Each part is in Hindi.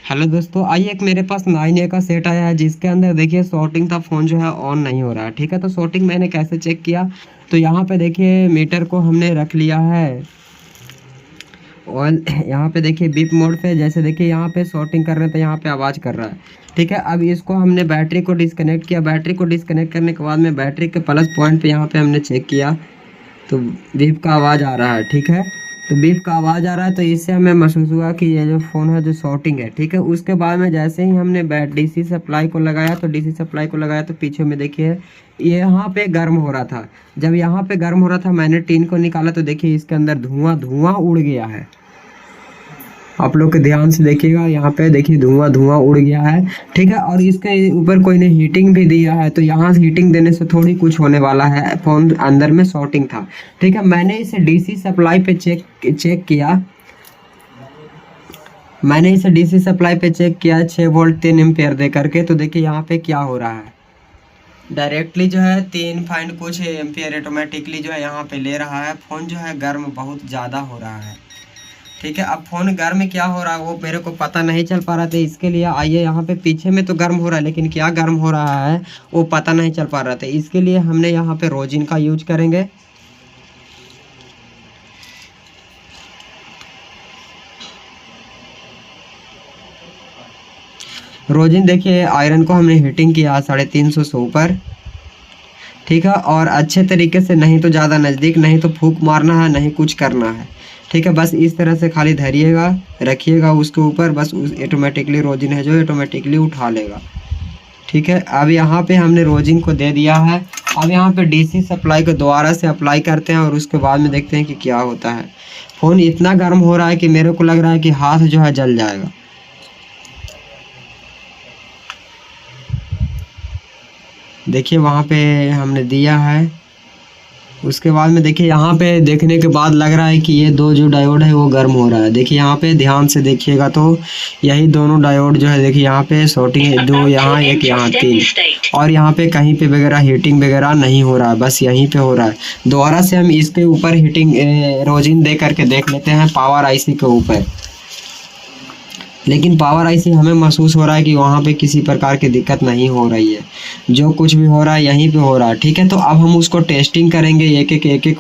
हेलो दोस्तों, आइए एक मेरे पास 9A का सेट आया है जिसके अंदर देखिए शॉर्टिंग का फ़ोन जो है ऑन नहीं हो रहा है। ठीक है, तो शॉर्टिंग मैंने कैसे चेक किया, तो यहाँ पे देखिए मीटर को हमने रख लिया है ऑयल। यहाँ पे देखिए बीप मोड पे, जैसे देखिए यहाँ पे शॉर्टिंग कर रहे हैं तो यहाँ पे आवाज़ कर रहा है। ठीक है, अब इसको हमने बैटरी को डिस्कनेक्ट किया। बैटरी को डिस्कनेक्ट करने के बाद में बैटरी के प्लस पॉइंट पे यहाँ पे हमने चेक किया तो बीप का आवाज़ आ रहा है। ठीक है, तो बीप का आवाज़ आ रहा है तो इससे हमें महसूस हुआ कि ये जो फ़ोन है जो शॉर्टिंग है। ठीक है, उसके बाद में जैसे ही हमने बैट डीसी सप्लाई को लगाया तो डीसी सप्लाई को लगाया तो पीछे में देखिए ये यहाँ पे गर्म हो रहा था। जब यहाँ पे गर्म हो रहा था मैंने टीन को निकाला तो देखिए इसके अंदर धुआं धुआं उड़ गया है। आप लोग के ध्यान से देखिएगा, यहाँ पे देखिए धुआं धुआं उड़ गया है। ठीक है, और इसके ऊपर कोई ने हीटिंग भी दिया है तो यहाँ से हीटिंग देने से थोड़ी कुछ होने वाला है, फोन अंदर में शॉर्टिंग था। ठीक है, मैंने इसे डीसी सप्लाई पे चेक किया। मैंने इसे डीसी सप्लाई पे चेक किया 6 वोल्ट 3 एम्पियर दे करके, तो देखिए यहाँ पे क्या हो रहा है। डायरेक्टली जो है 3 पॉइंट कुछ एम्पियर ऑटोमेटिकली जो है यहाँ पे ले रहा है। फ़ोन जो है गर्म बहुत ज़्यादा हो रहा है। ठीक है, अब फ़ोन गर्म में क्या हो रहा है वो मेरे को पता नहीं चल पा रहा था। इसके लिए आइए यहाँ पे पीछे में तो गर्म हो रहा है लेकिन क्या गर्म हो रहा है वो पता नहीं चल पा रहा था। इसके लिए हमने यहाँ पे रोजिन का यूज करेंगे। रोजिन देखिए आयरन को हमने हीटिंग किया 350 से ऊपर। ठीक है, और अच्छे तरीके से, नहीं तो ज़्यादा नज़दीक, नहीं तो फूंक मारना है, नहीं कुछ करना है। ठीक है, बस इस तरह से खाली धरिएगा, रखिएगा उसके ऊपर, बस उस ऑटोमेटिकली रोजिन है जो ऑटोमेटिकली उठा लेगा। ठीक है, अब यहाँ पे हमने रोजिन को दे दिया है। अब यहाँ पे डीसी सप्लाई को दोबारा से अप्लाई करते हैं और उसके बाद में देखते हैं कि क्या होता है। फ़ोन इतना गर्म हो रहा है कि मेरे को लग रहा है कि हाथ जो है जल जाएगा। देखिए वहाँ पे हमने दिया है। उसके बाद में देखिए यहाँ पे देखने के बाद लग रहा है कि ये दो जो डायोड है वो गर्म हो रहा है। देखिए यहाँ पे ध्यान से देखिएगा तो यही दोनों डायोड जो है देखिए यहाँ पे शॉर्टिंग है, दो यहाँ एक यहाँ तीन, और यहाँ पे कहीं पे वगैरह हीटिंग वगैरह नहीं हो रहा है, बस यहीं पे हो रहा है। दोबारा से हम इसके ऊपर हीटिंग रोजिन दे करके देख लेते हैं पावर आईसी के ऊपर, लेकिन पावर आईसी हमें महसूस हो रहा है कि वहाँ पे किसी प्रकार की दिक्कत नहीं हो रही है। जो कुछ भी हो रहा है यहीं पे हो रहा है। ठीक है, तो अब हम उसको टेस्टिंग करेंगे एक एक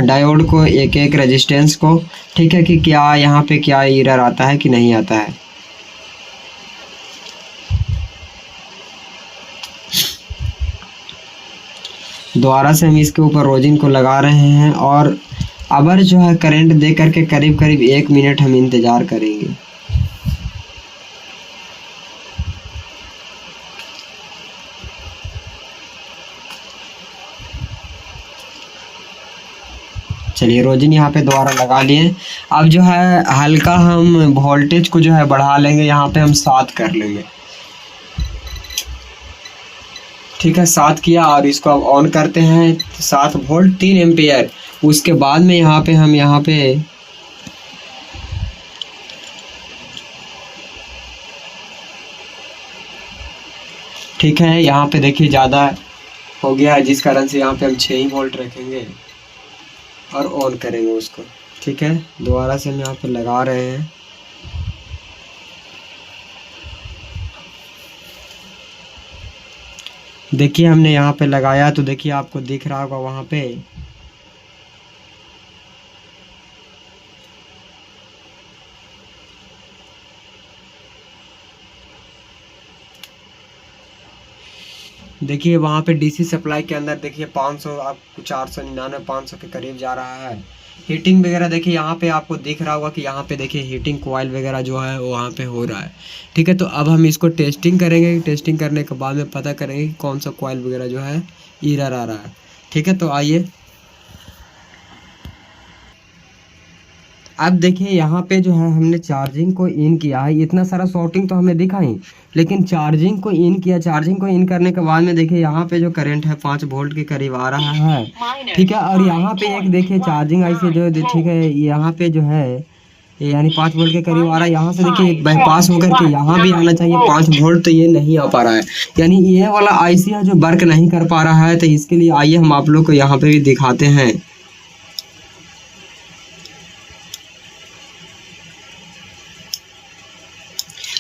डायोड को, एक एक रेजिस्टेंस को। ठीक है, कि क्या यहाँ पे क्या एरर आता है कि नहीं आता है। दोबारा से हम इसके ऊपर रोजिन को लगा रहे हैं और अबर जो है करंट दे करके करीब करीब 1 मिनट हम इंतज़ार करेंगे। चलिए रोजिन यहाँ पे दोबारा लगा लिए। अब जो है हल्का हम वोल्टेज को जो है बढ़ा लेंगे, यहाँ पे हम 7 कर लेंगे। ठीक है, 7 किया और इसको अब ऑन करते हैं। 7 वोल्ट 3 एम्पियर। उसके बाद में यहाँ पे हम यहाँ पे ठीक है, यहाँ पे देखिए ज़्यादा हो गया है जिस कारण से यहाँ पे हम 6 ही वोल्ट रखेंगे और ऑन करेंगे उसको। ठीक है, दोबारा से हम यहाँ पे लगा रहे हैं। देखिए हमने यहाँ पे लगाया तो देखिए आपको दिख रहा होगा वहाँ पे देखिए वहाँ पे डीसी सप्लाई के अंदर देखिए 500 आपको 499 500 के करीब जा रहा है। हीटिंग वगैरह देखिए यहाँ पे आपको दिख रहा होगा कि यहाँ पे देखिए हीटिंग कॉइल वगैरह जो है वो वहाँ पे हो रहा है। ठीक है, तो अब हम इसको टेस्टिंग करेंगे। टेस्टिंग करने के बाद में पता करेंगे कि कौन सा कॉइल वगैरह जो है एरर आ रहा है। ठीक है, तो आइए अब देखिए यहाँ पे जो है हमने चार्जिंग को इन किया है। इतना सारा शॉर्टिंग तो हमें दिखा ही, लेकिन चार्जिंग को इन किया। चार्जिंग को इन करने के बाद में देखिए यहाँ पे जो करंट है 5 वोल्ट के करीब आ रहा है। ठीक है, और यहाँ पे एक देखिए चार्जिंग ऐसे जो ठीक है यहाँ पे जो है यानी 5 वोल्ट के करीब आ रहा है। यहाँ से देखिए बाईपास होकर के यहाँ भी आना चाहिए 5 वोल्ट, तो ये नहीं आ पा रहा है। यानी ये वाला आईसी है जो वर्क नहीं कर पा रहा है। तो इसके लिए आइए हम आप लोग को यहाँ पे भी दिखाते हैं।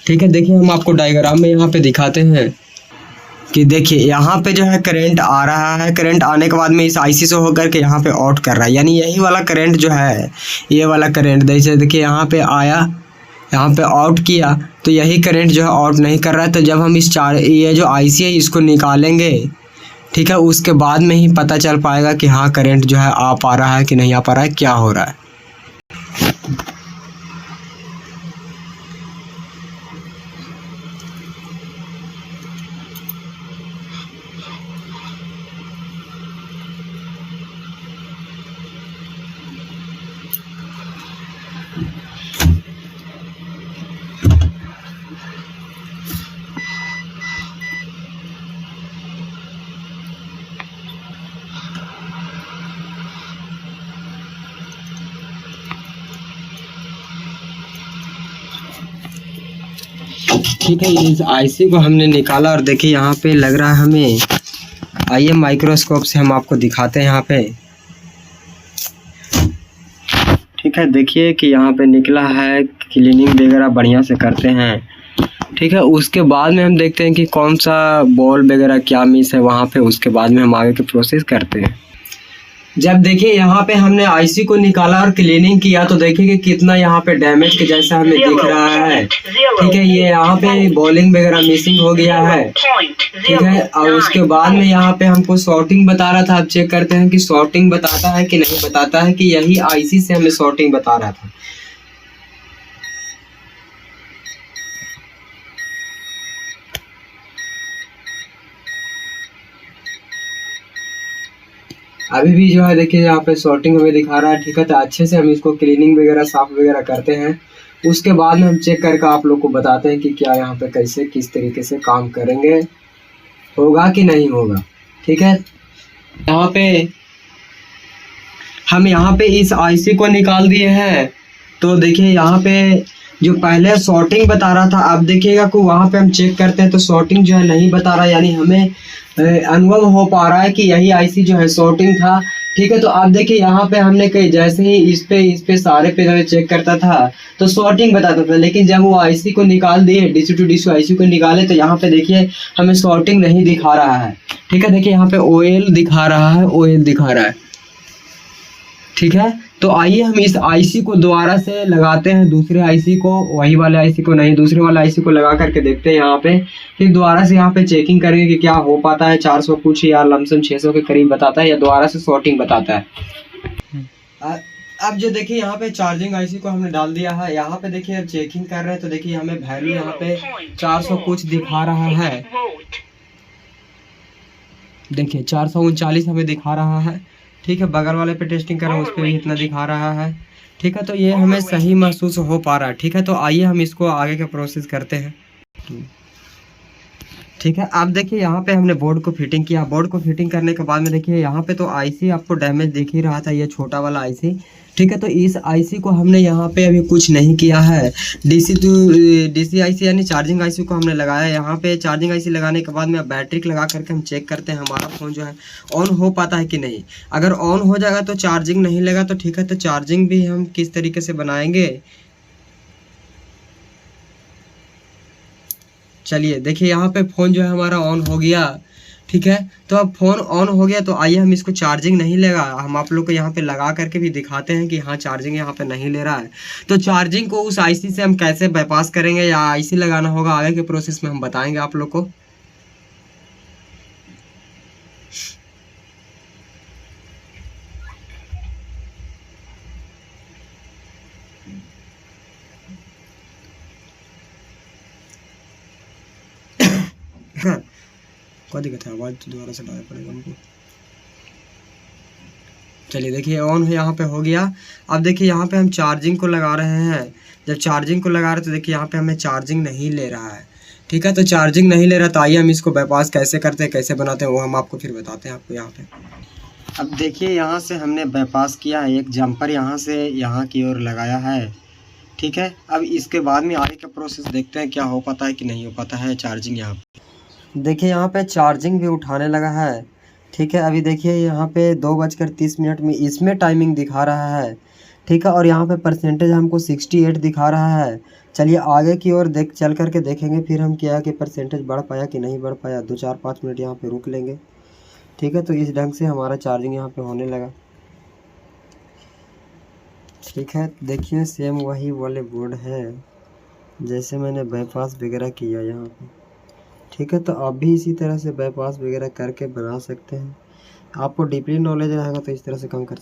ठीक है, देखिए हम आपको डायग्राम में यहाँ पे दिखाते हैं कि देखिए यहाँ पे जो है करंट आ रहा है, करंट आने के बाद में इस आईसी से होकर के यहाँ पे आउट कर रहा है, यानी यही वाला करंट जो है, ये वाला करंट जैसे देखिए यहाँ पे आया, यहाँ पे आउट किया, तो यही करंट जो है आउट नहीं कर रहा है। तो जब हम ये जो आईसी है इसको निकालेंगे, ठीक है, उसके बाद में ही पता चल पाएगा कि हाँ करंट जो है आ पा रहा है कि नहीं आ पा रहा है, क्या हो रहा है। ठीक है, इस आईसी को हमने निकाला और देखिए यहाँ पे लग रहा है हमें, आइए माइक्रोस्कोप से हम आपको दिखाते हैं यहाँ पे। ठीक है, देखिए कि यहाँ पे निकला है, क्लीनिंग वगैरह बढ़िया से करते हैं। ठीक है, उसके बाद में हम देखते हैं कि कौन सा बॉल वगैरह क्या मिस है वहाँ पे, उसके बाद में हम आगे के प्रोसेस करते हैं। जब देखिए यहाँ पे हमने आईसी को निकाला और क्लीनिंग किया तो देखिए कि कितना यहाँ पे डैमेज के जैसा हमें दिख रहा है। ठीक है, ये यहाँ पे बॉलिंग वगैरह मिसिंग हो गया है। ठीक है, और उसके बाद में यहाँ पे हमको शॉर्टिंग बता रहा था। अब चेक करते हैं कि शॉर्टिंग बताता है कि नहीं बताता है, कि यही आईसी से हमें शॉर्टिंग बता रहा था। अभी भी जो है देखिए यहाँ पे शॉर्टिंग हमें दिखा रहा है। ठीक है, तो अच्छे से हम इसको क्लीनिंग वगैरह साफ वगैरह करते हैं, उसके बाद में हम चेक करके आप लोग को बताते हैं कि क्या यहाँ पे कैसे किस तरीके से काम करेंगे, होगा कि नहीं होगा। ठीक है, यहाँ पे हम यहाँ पे इस आईसी को निकाल दिए हैं। तो देखिए यहाँ पे जो पहले शॉर्टिंग बता रहा था, अब देखिएगा कि वहाँ पे हम चेक करते हैं तो शॉर्टिंग जो है नहीं बता रहा, यानी हमें अनुभव हो पा रहा है कि यही आईसी जो है शॉर्टिंग था। ठीक है, तो आप देखिए यहाँ पे हमने कहीं जैसे ही इस पे सारे पे जब चेक करता था तो शॉर्टिंग बताता था, लेकिन जब वो आईसी को निकाल दिए, डीसी टू डीसी आईसी को निकाले, तो यहाँ पे देखिए हमें शॉर्टिंग नहीं दिखा रहा है। ठीक है, देखिए यहाँ पे ओएल दिखा रहा है, ओएल दिखा रहा है। ठीक है, तो आइए हम इस आईसी को दोबारा से लगाते हैं, दूसरे आईसी को, वही वाले आईसी को नहीं, दूसरे वाले आईसी को लगा करके देखते हैं यहाँ पे। फिर दोबारा से यहाँ पे चेकिंग करेंगे कि क्या हो पाता है। 400 कुछ या लमसम 600 के करीब बताता है, या दोबारा से शॉर्टिंग बताता है। अब जो देखिए यहाँ पे चार्जिंग आईसी को हमने डाल दिया है, यहाँ पे देखिए अब चेकिंग कर रहे हैं तो देखिए हमें वैल्यू यहाँ पे 400 कुछ दिखा रहा है। देखिए 439 हमें दिखा रहा है। ठीक है, बगल वाले पे टेस्टिंग कर रहे हैं, उस पर भी इतना दिखा रहा है। ठीक है, तो ये हमें सही महसूस हो पा रहा है। ठीक है, तो आइए हम इसको आगे का प्रोसेस करते हैं। ठीक है, अब देखिए यहाँ पे हमने बोर्ड को फिटिंग किया। बोर्ड को फिटिंग करने के बाद में देखिए यहाँ पे तो आईसी आपको डैमेज दिख ही रहा था, ये छोटा वाला आईसी। ठीक है, तो इस आईसी को हमने यहाँ पे अभी कुछ नहीं किया है। डीसी आईसी यानी चार्जिंग आईसी को हमने लगाया। यहाँ पे चार्जिंग आईसी लगाने के बाद में बैटरी लगा करके हम चेक करते हैं हमारा फ़ोन जो है ऑन हो पाता है कि नहीं। अगर ऑन हो जाएगा तो चार्जिंग नहीं लगा, तो ठीक है, तो चार्जिंग भी हम किस तरीके से बनाएंगे, चलिए देखिए यहाँ पे फ़ोन जो है हमारा ऑन हो गया। ठीक है, तो अब फ़ोन ऑन हो गया, तो आइए हम इसको चार्जिंग नहीं लेगा, हम आप लोग को यहाँ पे लगा करके भी दिखाते हैं कि हाँ चार्जिंग यहाँ पे नहीं ले रहा है। तो चार्जिंग को उस आईसी से हम कैसे बाईपास करेंगे या आईसी लगाना होगा, आगे के प्रोसेस में हम बताएंगे आप लोग को। क्या दिक्कत है, आवाज़ तो दोबारा से डालना पड़ेगा हमको। चलिए देखिए ऑन है, यहाँ पे हो गया। अब देखिए यहाँ पे हम चार्जिंग को लगा रहे हैं। जब चार्जिंग को लगा रहे हैं तो देखिए यहाँ पे हमें चार्जिंग नहीं ले रहा है। ठीक है, तो चार्जिंग नहीं ले रहा, तो आइए हम इसको बाईपास कैसे करते हैं, कैसे बनाते हैं, वो हम आपको फिर बताते हैं आपको यहाँ पे। अब देखिए यहाँ से हमने बाईपास किया है, एक जंपर यहाँ से यहाँ की ओर लगाया है। ठीक है, अब इसके बाद में आगे का प्रोसेस देखते हैं क्या हो पाता है कि नहीं हो पाता है। चार्जिंग यहाँ देखिए यहाँ पे चार्जिंग भी उठाने लगा है। ठीक है, अभी देखिए यहाँ पे 2:30 में इसमें टाइमिंग दिखा रहा है। ठीक है। और यहाँ पे परसेंटेज हमको 68 दिखा रहा है। चलिए आगे की ओर चल करके देखेंगे फिर हम क्या कि परसेंटेज बढ़ पाया कि नहीं बढ़ पाया। 2-4-5 मिनट यहाँ पे रुक लेंगे। ठीक है, तो इस ढंग से हमारा चार्जिंग यहाँ पे होने लगा। ठीक है, देखिए सेम वही वाले बोर्ड है जैसे मैंने बाईपास वगैरह किया यहाँ पे। ठीक है, तो आप भी इसी तरह से बाईपास वगैरह करके बना सकते हैं। आपको डीपली नॉलेज रहेगा तो इस तरह से काम कर सकते हैं।